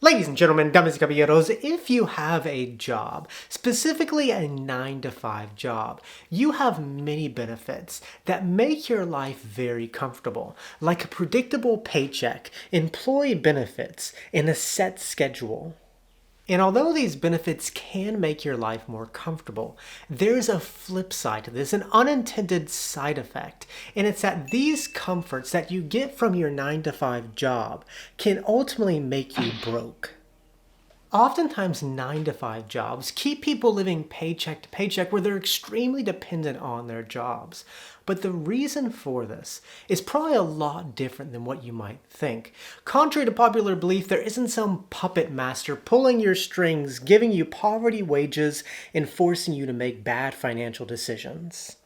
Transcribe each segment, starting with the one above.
Ladies and gentlemen, damas y caballeros, if you have a job, specifically a 9 to 5 job, you have many benefits that make your life very comfortable, like a predictable paycheck, employee benefits, and a set schedule. And although these benefits can make your life more comfortable, there's a flip side to this, an unintended side effect. And it's that these comforts that you get from your 9 to 5 job can ultimately make you broke. Oftentimes, 9 to 5 jobs keep people living paycheck to paycheck where they're extremely dependent on their jobs. But the reason for this is probably a lot different than what you might think. Contrary to popular belief, there isn't some puppet master pulling your strings, giving you poverty wages, and forcing you to make bad financial decisions.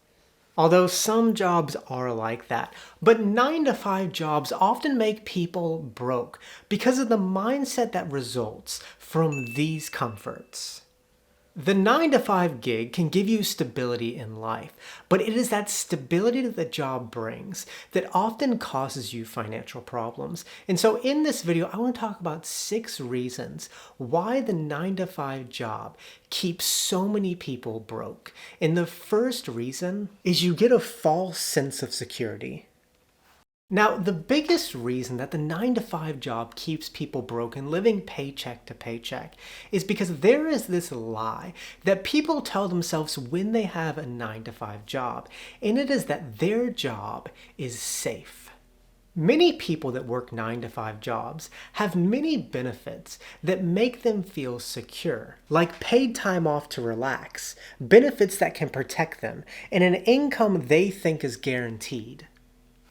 Although some jobs are like that, but 9 to 5 jobs often make people broke because of the mindset that results from these comforts. The 9 to 5 gig can give you stability in life, but it is that stability that the job brings that often causes you financial problems. And so in this video, I want to talk about 6 reasons why the 9 to 5 job keeps so many people broke. And the first reason is you get a false sense of security. Now, the biggest reason that the 9 to 5 job keeps people broken, living paycheck to paycheck, is because there is this lie that people tell themselves when they have a 9 to 5 job, and it is that their job is safe. Many people that work 9 to 5 jobs have many benefits that make them feel secure, like paid time off to relax, benefits that can protect them, and an income they think is guaranteed.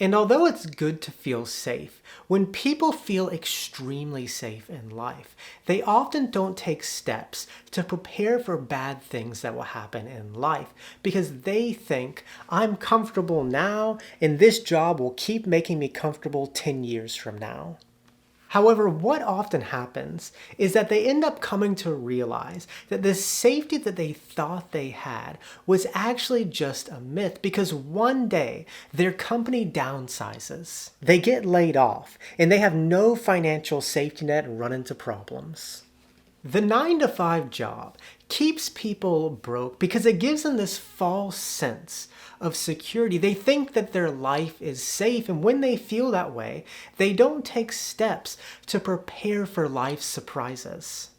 And although it's good to feel safe, when people feel extremely safe in life, they often don't take steps to prepare for bad things that will happen in life because they think, I'm comfortable now and this job will keep making me comfortable 10 years from now. However, what often happens is that they end up coming to realize that the safety that they thought they had was actually just a myth because one day their company downsizes, they get laid off, and they have no financial safety net and run into problems. The 9 to 5 job keeps people broke because it gives them this false sense of security. They think that their life is safe, and when they feel that way, they don't take steps to prepare for life's surprises.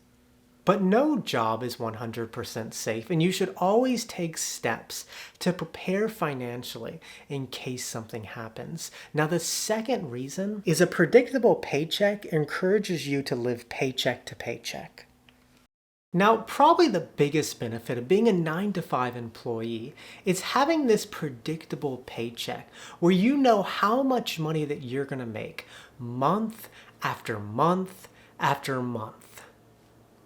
But no job is 100% safe, and you should always take steps to prepare financially in case something happens. Now, the second reason is a predictable paycheck encourages you to live paycheck to paycheck. Now, probably the biggest benefit of being a 9 to 5 employee is having this predictable paycheck where you know how much money that you're going to make month after month after month.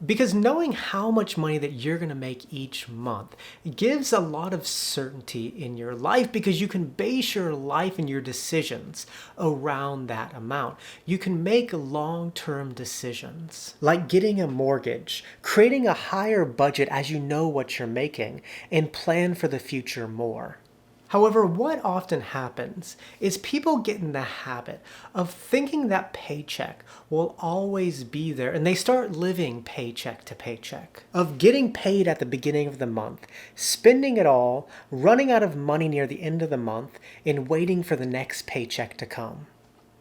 Because knowing how much money that you're going to make each month gives a lot of certainty in your life because you can base your life and your decisions around that amount. You can make long-term decisions like getting a mortgage, creating a higher budget as you know what you're making, and plan for the future more. However, what often happens is people get in the habit of thinking that paycheck will always be there, and they start living paycheck to paycheck, of getting paid at the beginning of the month, spending it all, running out of money near the end of the month, and waiting for the next paycheck to come.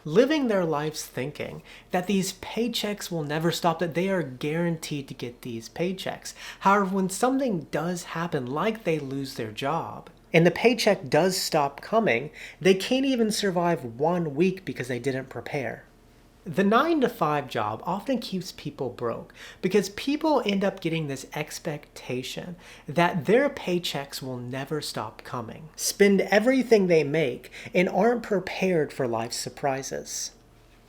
Living their lives thinking that these paychecks will never stop, that they are guaranteed to get these paychecks. However, when something does happen, like they lose their job, and the paycheck does stop coming, they can't even survive 1 week because they didn't prepare. The 9 to 5 job often keeps people broke because people end up getting this expectation that their paychecks will never stop coming, spend everything they make, and aren't prepared for life's surprises.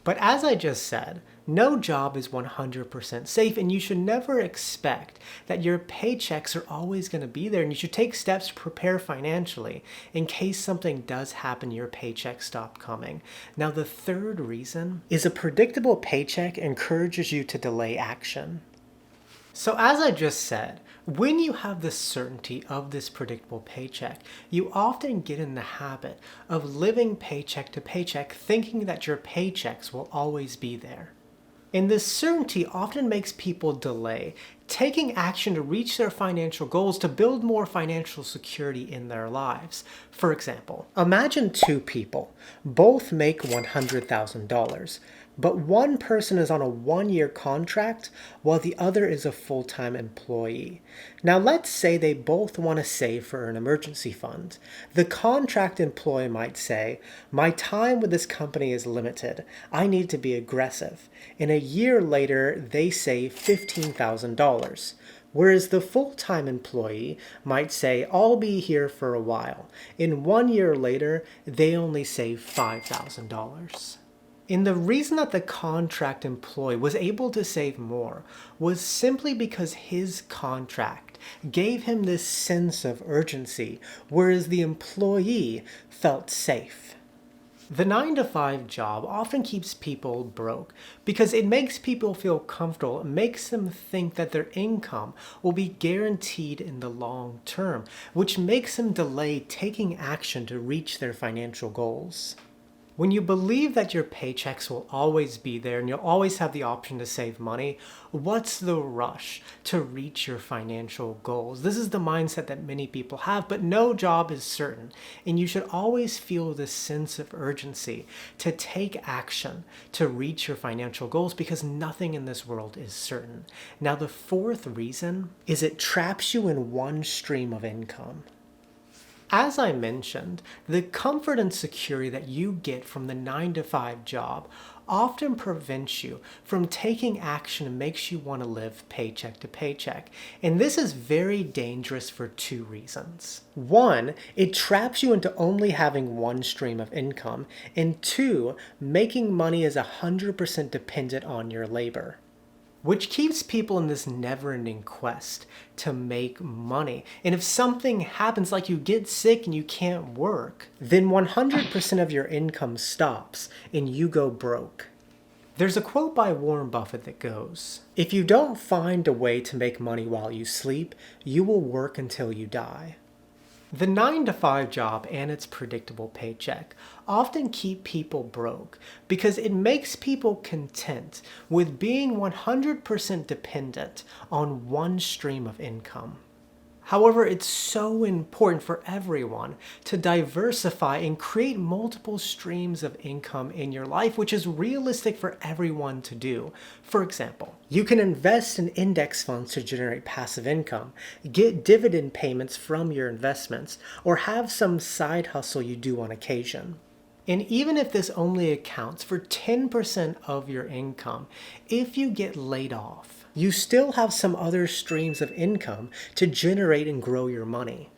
But as I just said, no job is 100% safe, and you should never expect that your paychecks are always going to be there, and you should take steps to prepare financially in case something does happen, your paychecks stop coming. Now, the third reason is a predictable paycheck encourages you to delay action. So as I just said, when you have the certainty of this predictable paycheck, you often get in the habit of living paycheck to paycheck, thinking that your paychecks will always be there. And this certainty often makes people delay taking action to reach their financial goals to build more financial security in their lives. For example, imagine two people, both make $100,000, but one person is on a one-year contract while the other is a full-time employee. Now let's say they both want to save for an emergency fund. The contract employee might say, "My time with this company is limited. I need to be aggressive." And a year later, they save $15,000. Whereas the full-time employee might say, "I'll be here for a while." And 1 year later, they only save $5,000. And the reason that the contract employee was able to save more was simply because his contract gave him this sense of urgency, whereas the employee felt safe. The 9-to-5 job often keeps people broke because it makes people feel comfortable. It makes them think that their income will be guaranteed in the long term, which makes them delay taking action to reach their financial goals. When you believe that your paychecks will always be there and you'll always have the option to save money, what's the rush to reach your financial goals? This is the mindset that many people have, but no job is certain. And you should always feel this sense of urgency to take action to reach your financial goals because nothing in this world is certain. Now, the fourth reason is it traps you in one stream of income. As I mentioned, the comfort and security that you get from the 9-to-5 job often prevents you from taking action and makes you want to live paycheck to paycheck. And this is very dangerous for two reasons. One, it traps you into only having one stream of income. And two, making money is 100% dependent on your labor, which keeps people in this never-ending quest to make money. And if something happens, like you get sick and you can't work, then 100% of your income stops and you go broke. There's a quote by Warren Buffett that goes, "If you don't find a way to make money while you sleep, you will work until you die." The 9-to-5 job and its predictable paycheck often keep people broke because it makes people content with being 100% dependent on one stream of income. However, it's so important for everyone to diversify and create multiple streams of income in your life, which is realistic for everyone to do. For example, you can invest in index funds to generate passive income, get dividend payments from your investments, or have some side hustle you do on occasion. And even if this only accounts for 10% of your income, if you get laid off, you still have some other streams of income to generate and grow your money.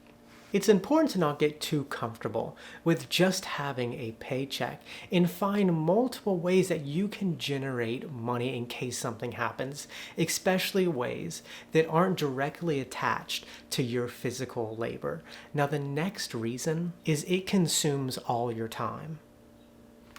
It's important to not get too comfortable with just having a paycheck and find multiple ways that you can generate money in case something happens, especially ways that aren't directly attached to your physical labor. Now, the next reason is it consumes all your time.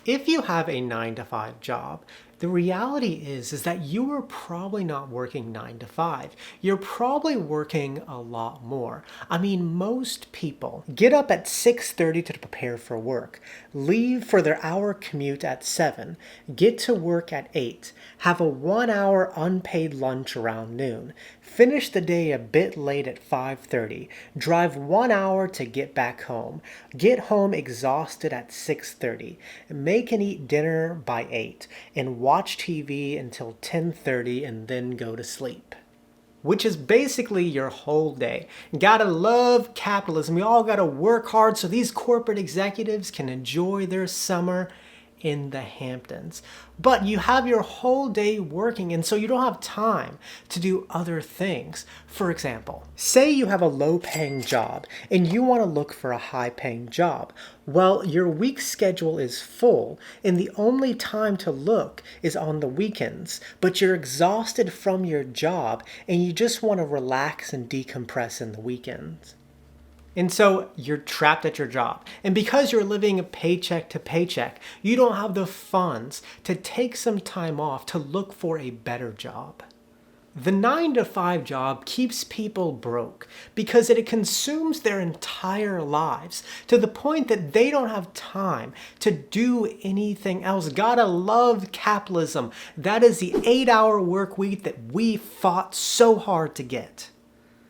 If you have a 9-to-5 job, the reality is that you are probably not working 9 to 5. You're probably working a lot more. I mean, most people get up at 6:30 to prepare for work, leave for their hour commute at 7, get to work at 8, have a 1-hour unpaid lunch around noon, finish the day a bit late at 5:30, drive 1 hour to get back home, get home exhausted at 6:30, make and eat dinner by 8, and watch TV until 10:30 and then go to sleep. Which is basically your whole day. Gotta love capitalism. We all gotta work hard so these corporate executives can enjoy their summer in the Hamptons. But you have your whole day working, and so you don't have time to do other things. For example, say you have a low-paying job and you want to look for a high-paying job. Well, your week schedule is full and the only time to look is on the weekends, but you're exhausted from your job and you just want to relax and decompress in the weekends. And so you're trapped at your job. And because you're living paycheck to paycheck, you don't have the funds to take some time off to look for a better job. The 9 to 5 job keeps people broke because it consumes their entire lives to the point that they don't have time to do anything else. Gotta love capitalism. That is the 8-hour work week that we fought so hard to get.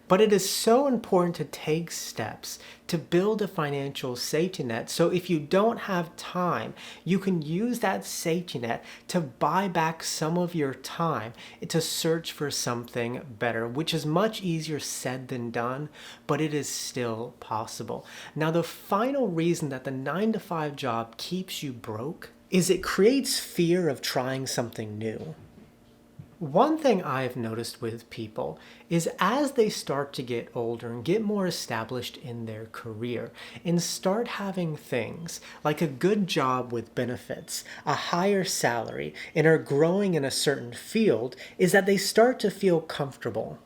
But it is so important to take steps to build a financial safety net. So if you don't have time, you can use that safety net to buy back some of your time to search for something better, which is much easier said than done, but it is still possible. Now, the final reason that the 9 to 5 job keeps you broke is it creates fear of trying something new. One thing I've noticed with people is as they start to get older and get more established in their career and start having things like a good job with benefits, a higher salary, and are growing in a certain field, is that they start to feel comfortable.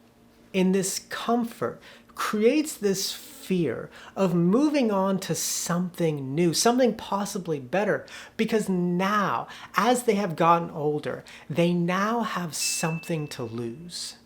And this comfort creates this fear of moving on to something new, something possibly better, because now, as they have gotten older, they now have something to lose.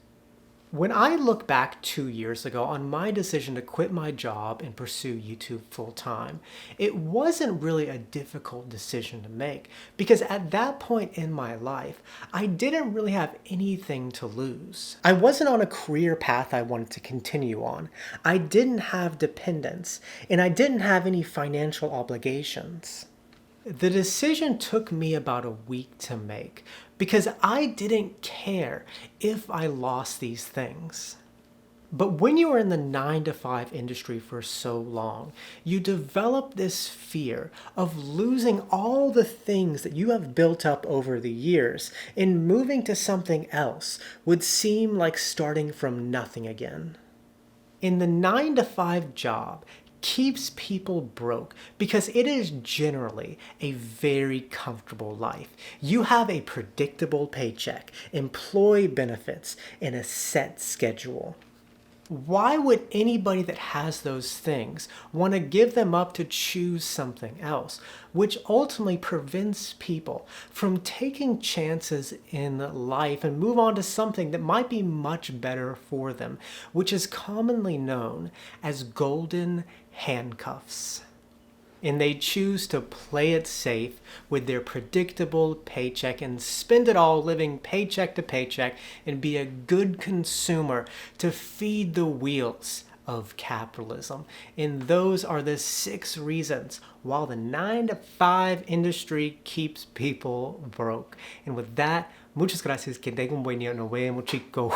When I look back 2 years ago on my decision to quit my job and pursue YouTube full time, it wasn't really a difficult decision to make because at that point in my life, I didn't really have anything to lose. I wasn't on a career path I wanted to continue on. I didn't have dependents, and I didn't have any financial obligations. The decision took me about a week to make because I didn't care if I lost these things. But when you are in the 9 to 5 industry for so long, you develop this fear of losing all the things that you have built up over the years, and moving to something else would seem like starting from nothing again. In the 9 to 5 job, keeps people broke because it is generally a very comfortable life. You have a predictable paycheck, employee benefits, and a set schedule. Why would anybody that has those things want to give them up to choose something else, which ultimately prevents people from taking chances in life and move on to something that might be much better for them, which is commonly known as golden handcuffs? And they choose to play it safe with their predictable paycheck and spend it all living paycheck to paycheck and be a good consumer to feed the wheels of capitalism. And those are the 6 reasons why the 9 to 5 industry keeps people broke. And with that, muchas gracias. Que tengan un buen día. Nos vemos, chicos.